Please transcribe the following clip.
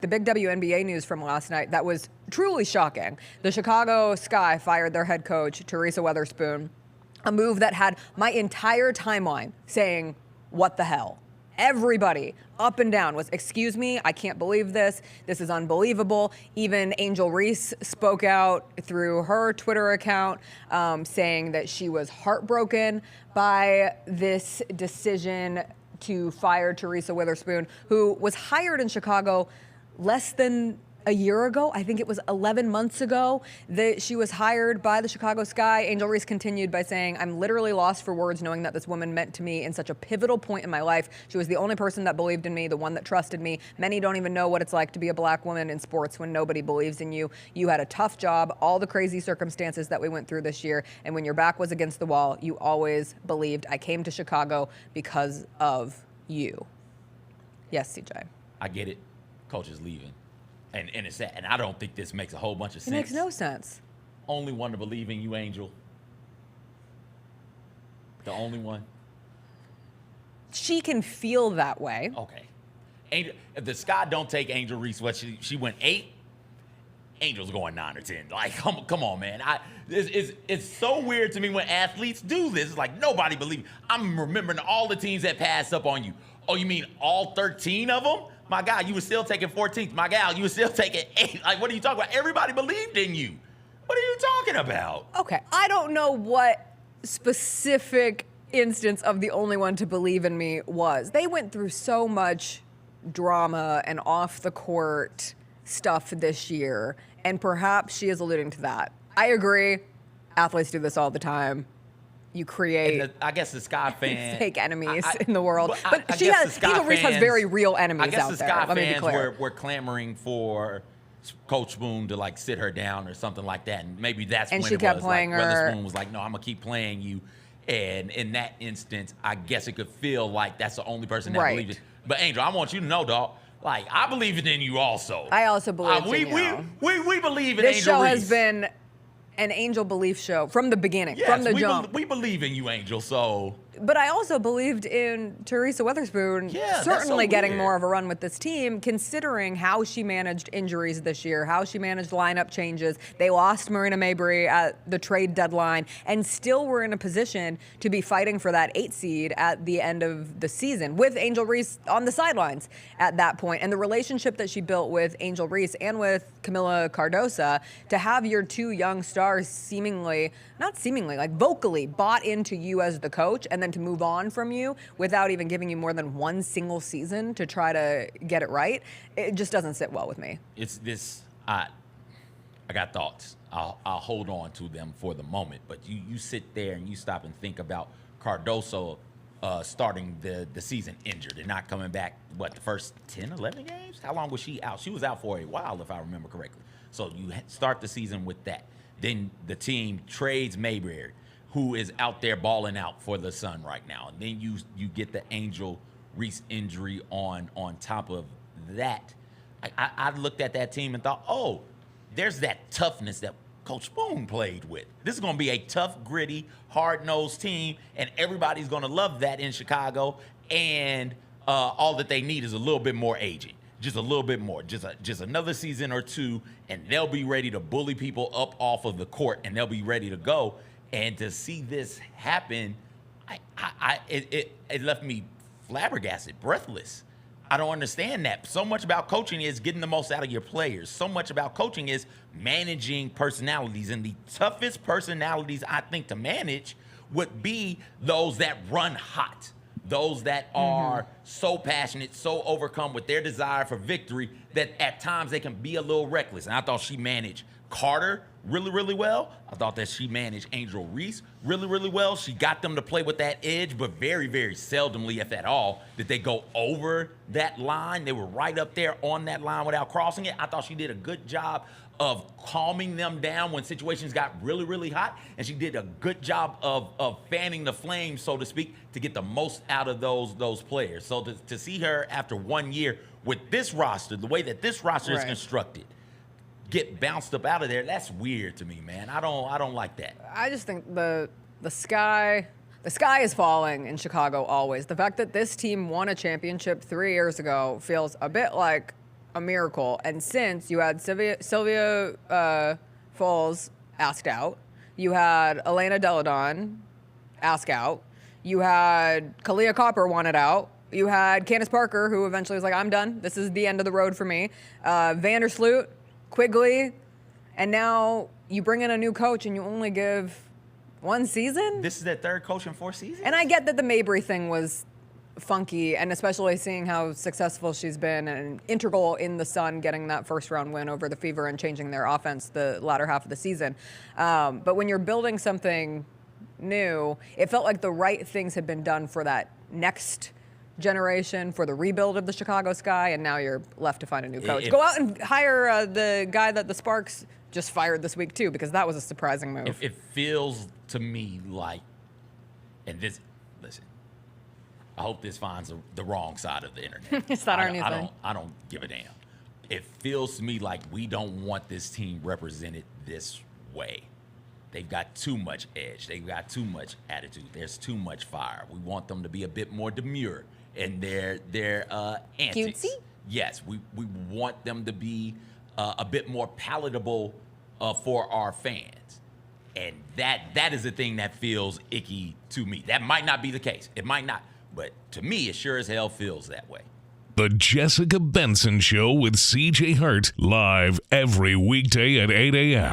The big WNBA news from last night that was truly shocking. The Chicago Sky fired their head coach, Teresa Weatherspoon, a move that had my entire timeline saying, what the hell? Everybody up and down was, excuse me, I can't believe this. This is unbelievable. Even Angel Reese spoke out through her Twitter account saying that she was heartbroken by this decision to fire Teresa Weatherspoon, who was hired in Chicago less than a year ago. I think it was 11 months ago that she was hired by the Chicago Sky. Angel Reese continued by saying, I'm literally lost for words knowing that this woman meant to me in such a pivotal point in my life. She was the only person that believed in me, the one that trusted me. Many don't even know what it's like to be a black woman in sports when nobody believes in you. You had a tough job, all the crazy circumstances that we went through this year, and when your back was against the wall, you always believed. I came to Chicago because of you. Yes, CJ. I get it. Coach is leaving. And it's sad. And I don't think this makes a whole bunch of sense. It makes no sense. Only one to believe in you, Angel. The only one. She can feel that way. Okay. Angel, if the Sky don't take Angel Reese, what she went 8, Angel's going 9 or 10. Like, come on, man. It's so weird to me when athletes do this. It's like nobody believes. I'm remembering all the teams that passed up on you. Oh, you mean all 13 of them? My God, you were still taking 14th. My gal, you were still taking 8. Like, what are you talking about? Everybody believed in you. What are you talking about? Okay, I don't know what specific instance of the only one to believe in me was. They went through so much drama and off the court stuff this year, and perhaps she is alluding to that. I agree. Athletes do this all the time. You create, I guess the Sky fans, fake enemies in the world. But she has, Angel Reese has very real enemies out there. I guess the Sky Let me be fans clear. were clamoring for Coach Spoon to like sit her down or something like that, and maybe that's when she it kept was. playing like, her. Weatherspoon was like, "No, I'm gonna keep playing you," and in that instance, I guess it could feel like that's the only person that believed it. But Angel, I want you to know, dog. Like I believed in you also. I also believe in you. We believe in this Angel show Reese. has been an Angel belief show from the beginning, yes, from the jump. We believe in you, Angel. So. But I also believed in Teresa Weatherspoon certainly getting more of a run with this team, considering how she managed injuries this year, how she managed lineup changes. They lost Marina Mabrey at the trade deadline and still were in a position to be fighting for that 8 seed at the end of the season with Angel Reese on the sidelines at that point. And the relationship that she built with Angel Reese and with Camila Cardosa, to have your 2 young stars like vocally bought into you as the coach and then to move on from you without even giving you more than one single season to try to get it right, it just doesn't sit well with me. It's this, I got thoughts. I'll hold on to them for the moment, but you sit there and you stop and think about Cardoso starting the season injured and not coming back, the first 10, 11 games? How long was she out? She was out for a while, if I remember correctly. So you start the season with that. Then the team trades Mayberry, who is out there balling out for the Sun right now. And then you get the Angel Reese injury on top of that. I looked at that team and thought, oh, there's that toughness that Coach Spoon played with. This is going to be a tough, gritty, hard-nosed team, and everybody's going to love that in Chicago. And all that they need is a little bit more aging. Just a little bit more, just another season or 2, and they'll be ready to bully people up off of the court, and they'll be ready to go. And to see this happen, it left me flabbergasted, breathless. I don't understand that. So much about coaching is getting the most out of your players. So much about coaching is managing personalities, and the toughest personalities I think to manage would be those that run hot. Those that are so passionate, so overcome with their desire for victory that at times they can be a little reckless. And I thought she managed Carter really, really well. I thought that she managed Angel Reese really, really well. She got them to play with that edge, but very, very seldomly, if at all, did they go over that line. They were right up there on that line without crossing it. I thought she did a good job of calming them down when situations got really, really hot. And she did a good job of fanning the flames, so to speak, to get the most out of those players. So to see her after 1 year with this roster, the way that this roster is constructed, get bounced up out of there, that's weird to me, man. I don't like that. I just think the sky is falling in Chicago always. The fact that this team won a championship 3 years ago feels a bit like a miracle. And since you had Sylvia Falls asked out, you had Elena Deladon ask out, you had Kalia Copper wanted out, you had Candace Parker, who eventually was like, I'm done. This is the end of the road for me. Vandersloot, Quigley, and now you bring in a new coach and you only give one season? This is their third coach in 4 seasons? And I get that the Mabry thing was funky, and especially seeing how successful she's been and integral in the Sun getting that first round win over the Fever and changing their offense the latter half of the season. But when you're building something new, it felt like the right things had been done for that next generation, for the rebuild of the Chicago Sky, and now you're left to find a new coach. Go out and hire the guy that the Sparks just fired this week too, because that was a surprising move. It feels to me like, and this, listen, I hope this finds the wrong side of the internet. It's not our new thing. I don't give a damn. It feels to me like we don't want this team represented this way. They've got too much edge. They've got too much attitude. There's too much fire. We want them to be a bit more demure in their antics. Cutesy? Yes, we want them to be a bit more palatable for our fans. And that is the thing that feels icky to me. That might not be the case. It might not. But to me, it sure as hell feels that way. The Jessica Benson Show with CJ Hurt, live every weekday at 8 a.m.